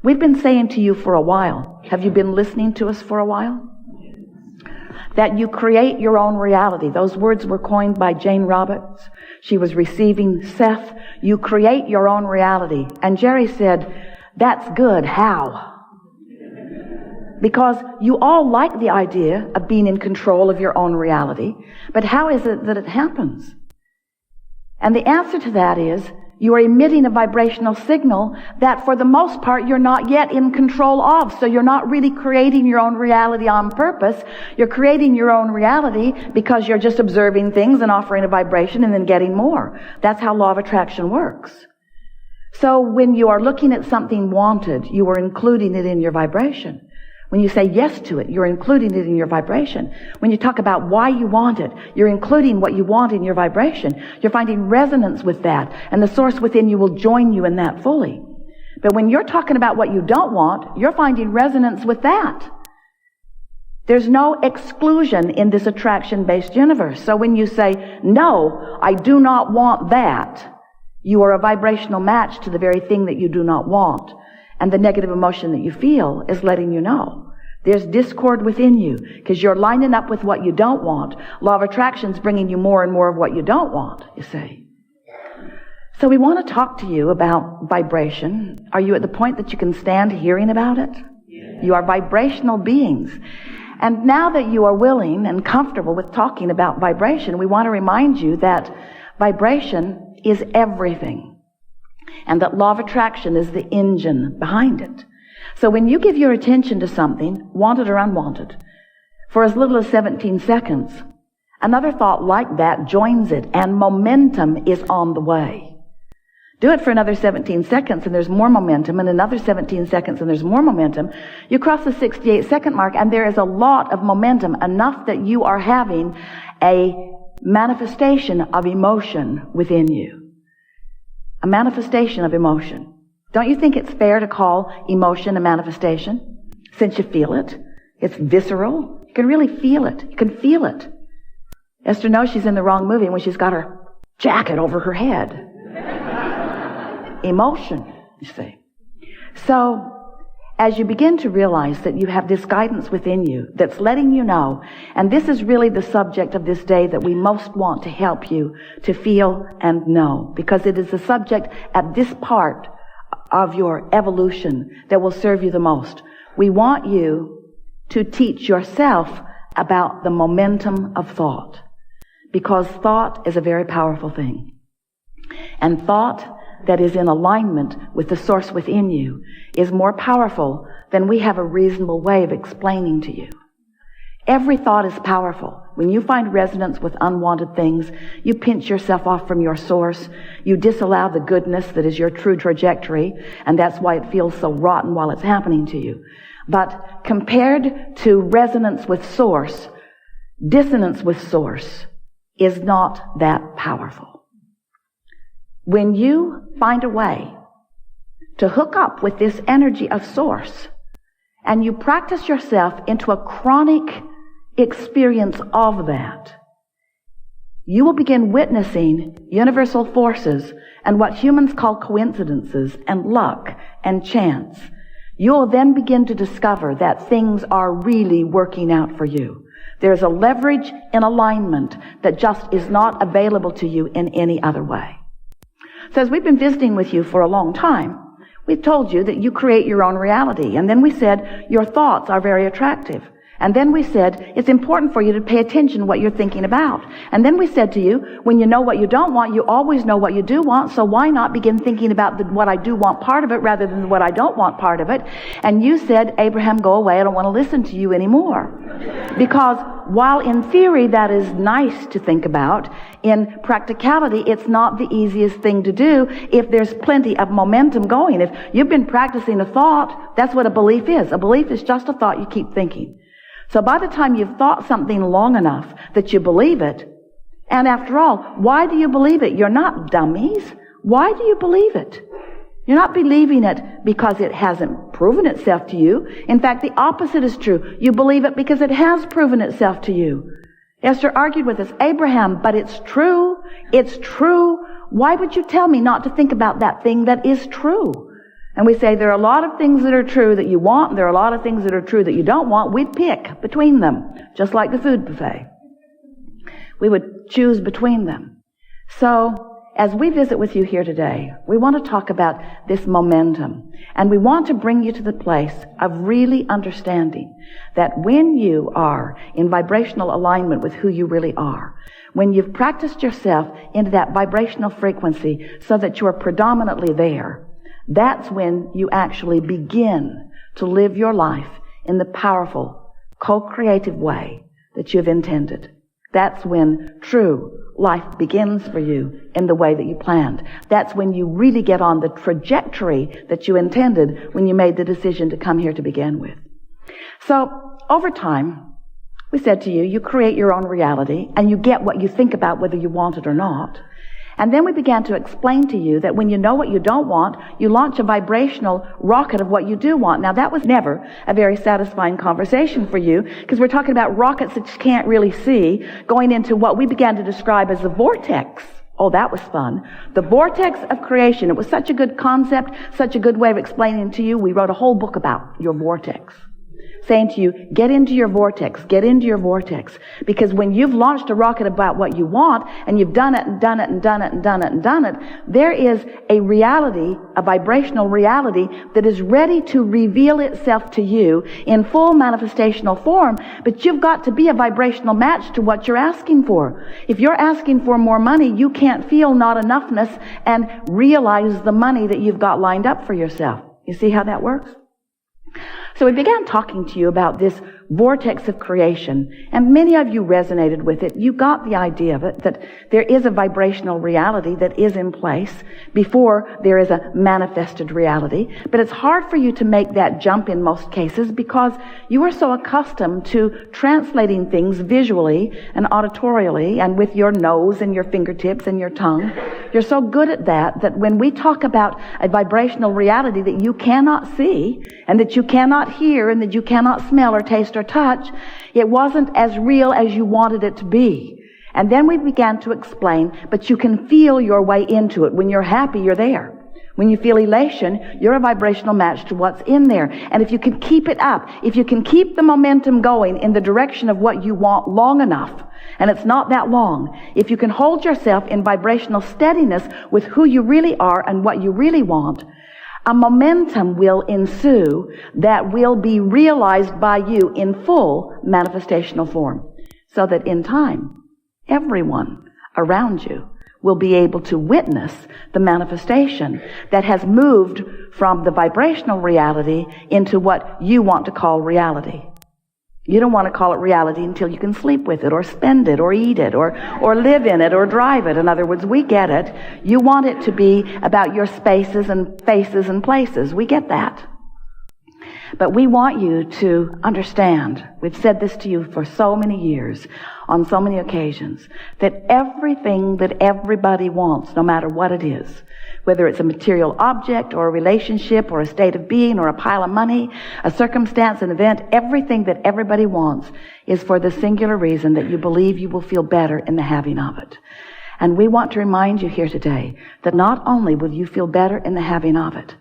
We've been saying to you for a while, have you been listening to us for a while? That you create your own reality. Those words were coined by Jane Roberts. She was receiving Seth. You create your own reality. And Jerry said, that's good. How? Because you all like the idea of being in control of your own reality. But how is it that it happens? And the answer to that is, you are emitting a vibrational signal that for the most part you're not yet in control of. So you're not really creating your own reality on purpose. You're creating your own reality because you're just observing things and offering a vibration and then getting more. That's how law of attraction works. So when you are looking at something wanted, you are including it in your vibration. When you say yes to it, you're including it in your vibration. When you talk about why you want it, you're including what you want in your vibration. You're finding resonance with that, and the source within you will join you in that fully. But when you're talking about what you don't want, you're finding resonance with that. There's no exclusion in this attraction-based universe. So when you say, no, I do not want that, you are a vibrational match to the very thing that you do not want. And the negative emotion that you feel is letting you know. There's discord within you because you're lining up with what you don't want. Law of attraction's bringing you more and more of what you don't want, you see. So we want to talk to you about vibration. Are you at the point that you can stand hearing about it? Yeah. You are vibrational beings. And now that you are willing and comfortable with talking about vibration, we want to remind you that vibration is everything. And that law of attraction is the engine behind it. So when you give your attention to something, wanted or unwanted, for as little as 17 seconds, another thought like that joins it, and momentum is on the way. Do it for another 17 seconds, and there's more momentum, and another 17 seconds, and there's more momentum. You cross the 68-second mark, and there is a lot of momentum, enough that you are having a manifestation of emotion within you. A manifestation of emotion. Don't you think it's fair to call emotion a manifestation? Since you feel it. It's visceral. You can really feel it. You can feel it. Esther knows she's in the wrong movie when she's got her jacket over her head. Emotion, you see. So, as you begin to realize that you have this guidance within you that's letting you know, and this is really the subject of this day that we most want to help you to feel and know, because it is the subject at this part of your evolution that will serve you the most. We want you to teach yourself about the momentum of thought, because thought is a very powerful thing. And thought that is in alignment with the source within you is more powerful than we have a reasonable way of explaining to you. Every thought is powerful. When you find resonance with unwanted things, you pinch yourself off from your source. You disallow the goodness that is your true trajectory, and that's why it feels so rotten while it's happening to you. But compared to resonance with source, dissonance with source is not that powerful. When you find a way to hook up with this energy of source, and you practice yourself into a chronic experience of that, you will begin witnessing universal forces and what humans call coincidences and luck and chance. You'll then begin to discover that things are really working out for you. There's a leverage in alignment that just is not available to you in any other way. So as we've been visiting with you for a long time, we've told you that you create your own reality. And then we said your thoughts are very attractive. And then we said it's important for you to pay attention to what you're thinking about. And then we said to you, when you know what you don't want, you always know what you do want. So why not begin thinking about what I do want part of it rather than what I don't want part of it? And you said, Abraham, go away. I don't want to listen to you anymore. Because while in theory that is nice to think about, in practicality it's not the easiest thing to do if there's plenty of momentum going. If you've been practicing a thought, that's what a belief is. A belief is just a thought you keep thinking. So by the time you've thought something long enough that you believe it, and after all, why do you believe it? You're not dummies. Why do you believe it? You're not believing it because it hasn't proven itself to you. In fact, the opposite is true. You believe it because it has proven itself to you. Esther argued with us, Abraham, but it's true. It's true. Why would you tell me not to think about that thing that is true? and we say there are a lot of things that are true that you want, and there are a lot of things that are true that you don't want, we'd pick between them, just like the food buffet. We would choose between them. So, as we visit with you here today, we want to talk about this momentum, and we want to bring you to the place of really understanding that when you are in vibrational alignment with who you really are, when you've practiced yourself into that vibrational frequency so that you are predominantly there, that's when you actually begin to live your life in the powerful, co-creative way that you've intended. That's when true life begins for you in the way that you planned. That's when you really get on the trajectory that you intended when you made the decision to come here to begin with. So, over time, we said to you, you create your own reality and you get what you think about whether you want it or not. And then we began to explain to you that when you know what you don't want, you launch a vibrational rocket of what you do want. Now, that was never a very satisfying conversation for you, because we're talking about rockets that you can't really see, going into what we began to describe as the vortex. Oh, that was fun. The vortex of creation. It was such a good concept, such a good way of explaining to you. We wrote a whole book about your vortex, saying to you, get into your vortex, get into your vortex. Because when you've launched a rocket about what you want, and you've done it and done it and done it and done it and done it, there is a reality, a vibrational reality that is ready to reveal itself to you in full manifestational form. But you've got to be a vibrational match to what you're asking for. If you're asking for more money, you can't feel not enoughness and realize the money that you've got lined up for yourself. You see how that works? So we began talking to you about this vortex of creation, and many of you resonated with it. You got the idea of it, that there is a vibrational reality that is in place before there is a manifested reality. But it's hard for you to make that jump in most cases because you are so accustomed to translating things visually and auditorially and with your nose and your fingertips and your tongue. You're so good at that when we talk about a vibrational reality that you cannot see and that you cannot hear and that you cannot smell or taste or touch, it wasn't as real as you wanted it to be. And then we began to explain, but you can feel your way into it. When you're happy, you're there. When you feel elation, you're a vibrational match to what's in there. And if you can keep it up, if you can keep the momentum going in the direction of what you want long enough, and it's not that long, if you can hold yourself in vibrational steadiness with who you really are and what you really want, a momentum will ensue that will be realized by you in full manifestational form, so that in time, everyone around you will be able to witness the manifestation that has moved from the vibrational reality into what you want to call reality. You don't want to call it reality until you can sleep with it or spend it or eat it or live in it or drive it. In other words, we get it. You want it to be about your spaces and faces and places. We get that. But we want you to understand, we've said this to you for so many years, on so many occasions, that everything that everybody wants, no matter what it is, whether it's a material object or a relationship or a state of being or a pile of money, a circumstance, an event, everything that everybody wants is for the singular reason that you believe you will feel better in the having of it. And we want to remind you here today that not only will you feel better in the having of it,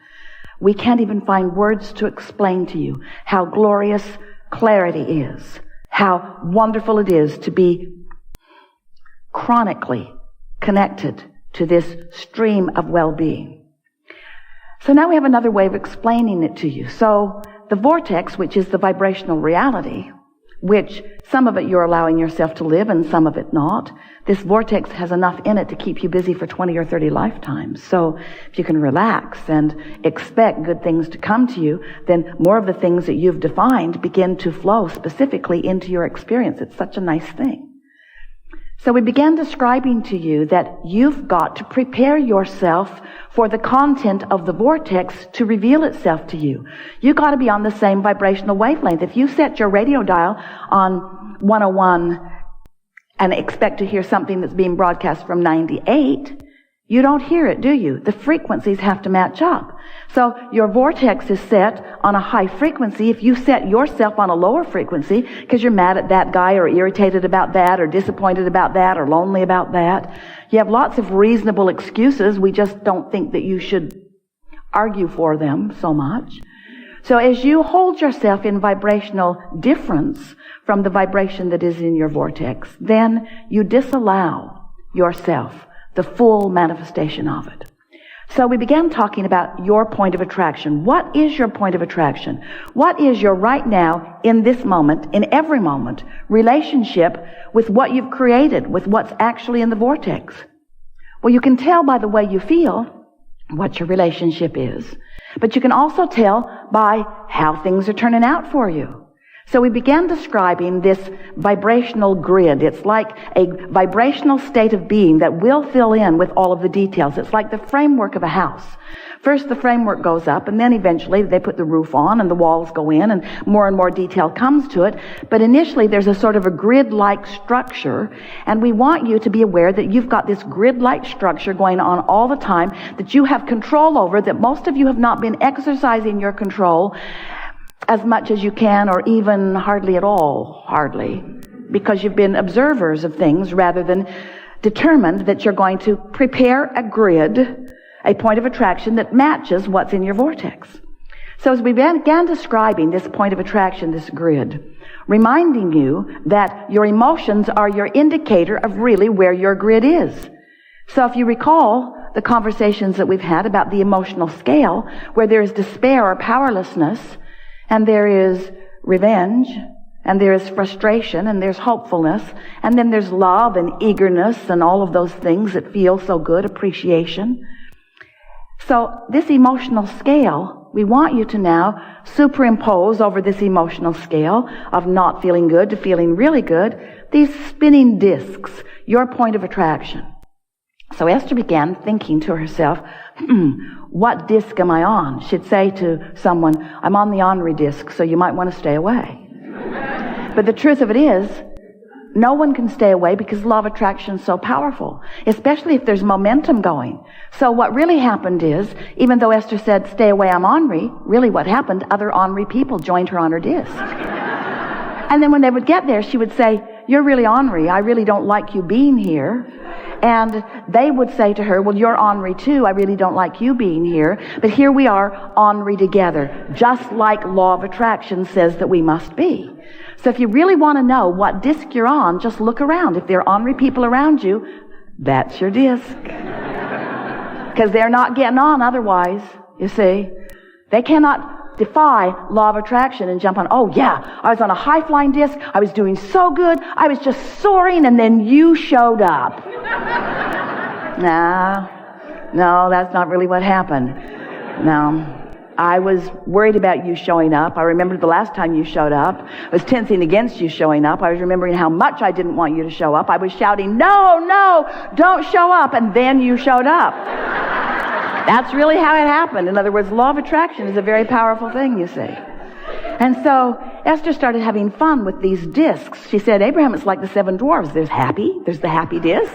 we can't even find words to explain to you how glorious clarity is, how wonderful it is to be chronically connected to this stream of well-being. So now we have another way of explaining it to you. So the vortex, which is the vibrational reality, which some of it you're allowing yourself to live and some of it not, this vortex has enough in it to keep you busy for 20 or 30 lifetimes. So if you can relax and expect good things to come to you, then more of the things that you've defined begin to flow specifically into your experience. It's such a nice thing. So we began describing to you that you've got to prepare yourself for the content of the vortex to reveal itself to you. You've got to be on the same vibrational wavelength. If you set your radio dial on 101 and expect to hear something that's being broadcast from 98, you don't hear it, do you? The frequencies have to match up. So your vortex is set on a high frequency. If you set yourself on a lower frequency because you're mad at that guy or irritated about that or disappointed about that or lonely about that, you have lots of reasonable excuses. We just don't think that you should argue for them so much. So as you hold yourself in vibrational difference from the vibration that is in your vortex, then you disallow yourself the full manifestation of it. So we began talking about your point of attraction. What is your point of attraction? What is your right now, in this moment, in every moment, relationship with what you've created, with what's actually in the vortex? Well, you can tell by the way you feel what your relationship is, but you can also tell by how things are turning out for you. So we began describing this vibrational grid. It's like a vibrational state of being that will fill in with all of the details. It's like the framework of a house. First the framework goes up, and then eventually they put the roof on and the walls go in and more detail comes to it. But initially there's a sort of a grid-like structure, and we want you to be aware that you've got this grid-like structure going on all the time that you have control over, that most of you have not been exercising your control as much as you can, or even hardly at all, because you've been observers of things rather than determined that you're going to prepare a grid, a point of attraction that matches what's in your vortex. So as we began describing this point of attraction, this grid, reminding you that your emotions are your indicator of really where your grid is. So if you recall the conversations that we've had about the emotional scale, where there is despair or powerlessness, and there is revenge, and there is frustration, and there's hopefulness, and then there's love and eagerness and all of those things that feel so good, appreciation. So this emotional scale, we want you to now superimpose over this emotional scale of not feeling good to feeling really good, these spinning discs, your point of attraction. So Esther began thinking to herself, what disc am I on? She'd say to someone, I'm on the ornery disc, so you might want to stay away. But the truth of it is, no one can stay away because law of attraction is so powerful, especially if there's momentum going. So what really happened is, even though Esther said, stay away, I'm ornery, really what happened, other ornery people joined her on her disc. And then when they would get there, she would say, you're really ornery. I really don't like you being here. And they would say to her, well, you're ornery too. I really don't like you being here. But here we are, ornery together, just like law of attraction says that we must be. So if you really want to know what disc you're on, just look around. If there are ornery people around you, that's your disc. Because they're not getting on otherwise, you see. They cannot defy law of attraction and jump on, oh yeah, I was on a high-flying disc, I was doing so good, I was just soaring, and then you showed up. No, that's not really what happened. No, I was worried about you showing up. I remember the last time you showed up. I was tensing against you showing up. I was remembering how much I didn't want you to show up. I was shouting, no, don't show up, and then you showed up. That's really how it happened. In other words, law of attraction is a very powerful thing, you see. And so Esther started having fun with these discs. She said, Abraham, it's like the 7 dwarves. There's the happy disc,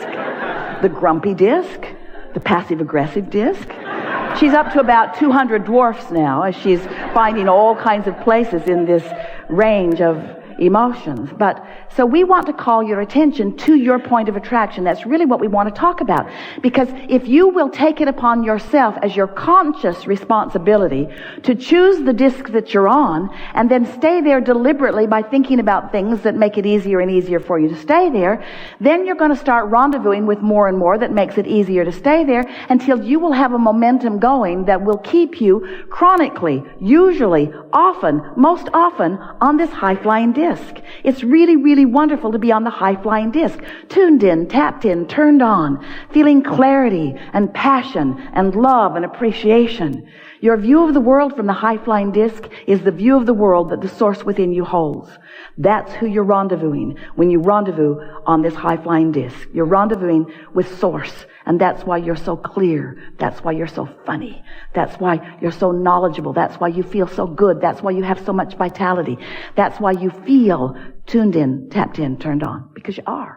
the grumpy disc, the passive-aggressive disc. She's up to about 200 dwarfs now, as she's finding all kinds of places in this range of emotions. But so we want to call your attention to your point of attraction. That's really what we want to talk about. Because if you will take it upon yourself as your conscious responsibility to choose the disc that you're on and then stay there deliberately by thinking about things that make it easier and easier for you to stay there, then you're going to start rendezvousing with more and more that makes it easier to stay there until you will have a momentum going that will keep you chronically, usually, often, most often on this high-flying disc. It's really, really wonderful to be on the high-flying disc, tuned in, tapped in, turned on, feeling clarity and passion and love and appreciation. Your view of the world from the high-flying disc is the view of the world that the source within you holds. That's who you're rendezvousing when you rendezvous on this high-flying disc. You're rendezvousing with source, and that's why you're so clear. That's why you're so funny. That's why you're so knowledgeable. That's why you feel so good. That's why you have so much vitality. That's why you feel tuned in, tapped in, turned on, because you are.